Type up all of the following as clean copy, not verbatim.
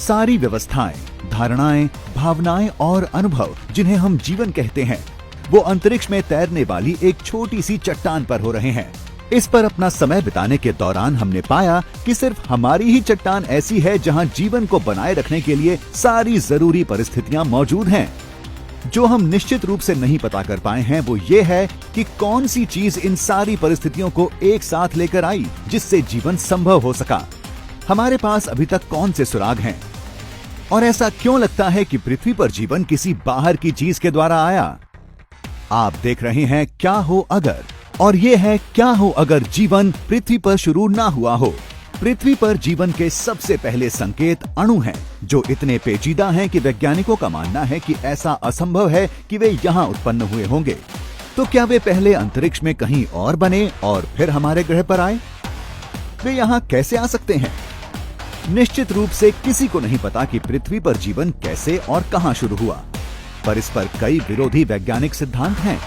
सारी व्यवस्थाएं, धारणाएं, भावनाएं और अनुभव जिन्हें हम जीवन कहते हैं, वो अंतरिक्ष में तैरने वाली एक छोटी सी चट्टान पर हो रहे हैं। इस पर अपना समय बिताने के दौरान हमने पाया कि सिर्फ हमारी ही चट्टान ऐसी है जहां जीवन को बनाए रखने के लिए सारी जरूरी परिस्थितियां मौजूद हैं। जो हम निश्चित रूप से नहीं पता कर पाए हैं वो ये है कि कौन सी चीज इन सारी परिस्थितियों को एक साथ लेकर आई जिससे जीवन संभव हो सका। हमारे पास अभी तक कौन से सुराग हैं और ऐसा क्यों लगता है कि पृथ्वी पर जीवन किसी बाहर की चीज के द्वारा आया। आप देख रहे हैं क्या हो अगर, और ये है क्या हो अगर जीवन पृथ्वी पर शुरू ना हुआ हो। पृथ्वी पर जीवन के सबसे पहले संकेत अणु हैं, जो इतने पेचीदा हैं कि वैज्ञानिकों का मानना है कि ऐसा असंभव है कि वे यहाँ उत्पन्न हुए होंगे। तो क्या वे पहले अंतरिक्ष में कहीं और बने और फिर हमारे ग्रह पर आए? वे यहाँ कैसे आ सकते हैं? निश्चित रूप से किसी को नहीं पता कि पृथ्वी पर जीवन कैसे और कहाँ शुरू हुआ, पर इस पर कई विरोधी वैज्ञानिक सिद्धांत हैं।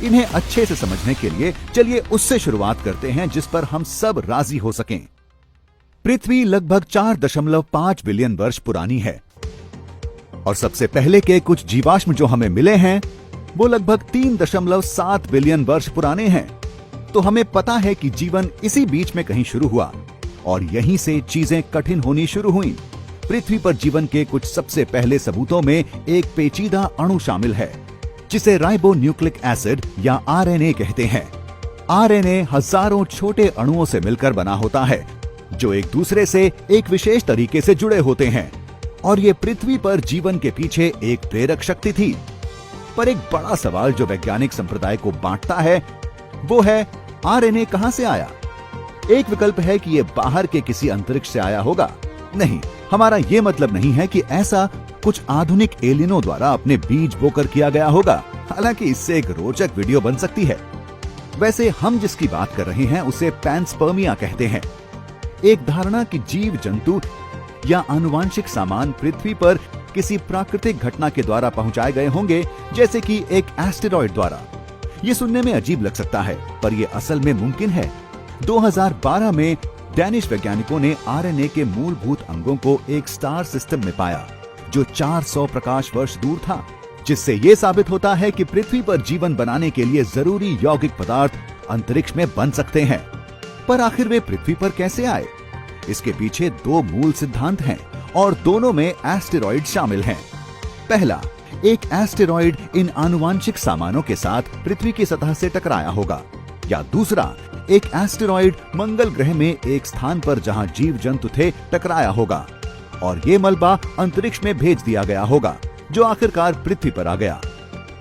इन्हें अच्छे से समझने के लिए चलिए उससे शुरुआत करते हैं जिस पर हम सब राजी हो सकें। पृथ्वी लगभग 4.5 बिलियन वर्ष पुरानी है और सबसे पहले के कुछ जीवाश्म जो हमें मिले हैं वो लगभग 3.7 बिलियन वर्ष पुराने हैं। तो हमें पता है कि जीवन इसी बीच में कहीं शुरू हुआ और यहीं से चीजें कठिन होनी शुरू हुई। पृथ्वी पर जीवन के कुछ सबसे पहले सबूतों में एक पेचीदा अणु शामिल है जिसे राइबोन्यूक्लिक एसिड या आरएनए कहते हैं। आरएनए हजारों छोटे अणुओं से मिलकर बना होता है जो एक दूसरे से एक विशेष तरीके से जुड़े होते हैं और ये पृथ्वी पर जीवन के पीछे एक प्रेरक शक्ति थी। पर एक बड़ा सवाल जो वैज्ञानिक संप्रदाय को बांटता है वो है आरएनए कहां से आया। एक विकल्प है कि ये बाहर के किसी अंतरिक्ष से आया होगा। नहीं, हमारा ये मतलब नहीं है कि ऐसा कुछ आधुनिक एलियनों द्वारा अपने बीज बोकर किया गया होगा। हालांकि इससे एक रोचक वीडियो बन सकती है। वैसे हम जिसकी बात कर रहे हैं उसे पैंस्पर्मिया कहते हैं। एक धारणा कि जीव जंतु या आनुवांशिक सामान पृथ्वी पर किसी प्राकृतिक घटना के द्वारा पहुंचाए गए होंगे, जैसे कि एक एस्टेरॉयड द्वारा। ये सुनने में अजीब लग सकता है पर यह असल में मुमकिन है। 2012 में डैनिश वैज्ञानिकों ने आरएनए के मूलभूत अंगों को एक स्टार सिस्टम में पाया जो 400 प्रकाश वर्ष दूर था, जिससे यह साबित होता है कि पृथ्वी पर जीवन बनाने के लिए जरूरी यौगिक पदार्थ अंतरिक्ष में बन सकते हैं। पर आखिर वे पृथ्वी पर कैसे आए? इसके पीछे दो मूल सिद्धांत हैं और दोनों में एस्टेरॉयड शामिल हैं। पहला, एक एस्टेरॉयड इन आनुवांशिक सामानों के साथ पृथ्वी की सतह से टकराया होगा, या दूसरा, एक एस्टेरॉयड मंगल ग्रह में एक स्थान पर जहां जीव जंतु थे टकराया होगा और ये मलबा अंतरिक्ष में भेज दिया गया होगा जो आखिरकार पृथ्वी पर आ गया।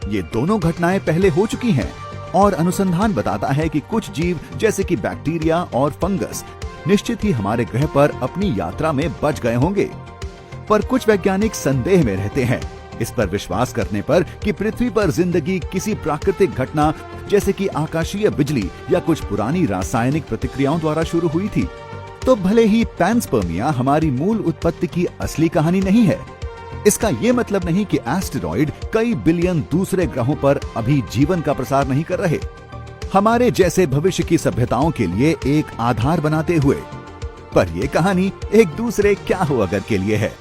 ये दोनों घटनाएं पहले हो चुकी हैं और अनुसंधान बताता है कि कुछ जीव जैसे कि बैक्टीरिया और फंगस निश्चित ही हमारे ग्रह पर अपनी यात्रा में बच गए होंगे। पर कुछ वैज्ञानिक संदेह में रहते हैं इस पर विश्वास करने पर कि पृथ्वी पर जिंदगी किसी प्राकृतिक घटना जैसे कि आकाशीय बिजली या कुछ पुरानी रासायनिक प्रतिक्रियाओं द्वारा शुरू हुई थी। तो भले ही पैंस्पर्मिया हमारी मूल उत्पत्ति की असली कहानी नहीं है, इसका ये मतलब नहीं कि एस्टेरॉयड कई बिलियन दूसरे ग्रहों पर अभी जीवन का प्रसार नहीं कर रहे, हमारे जैसे भविष्य की सभ्यताओं के लिए एक आधार बनाते हुए। पर यह कहानी एक दूसरे क्या हो अगर के लिए है।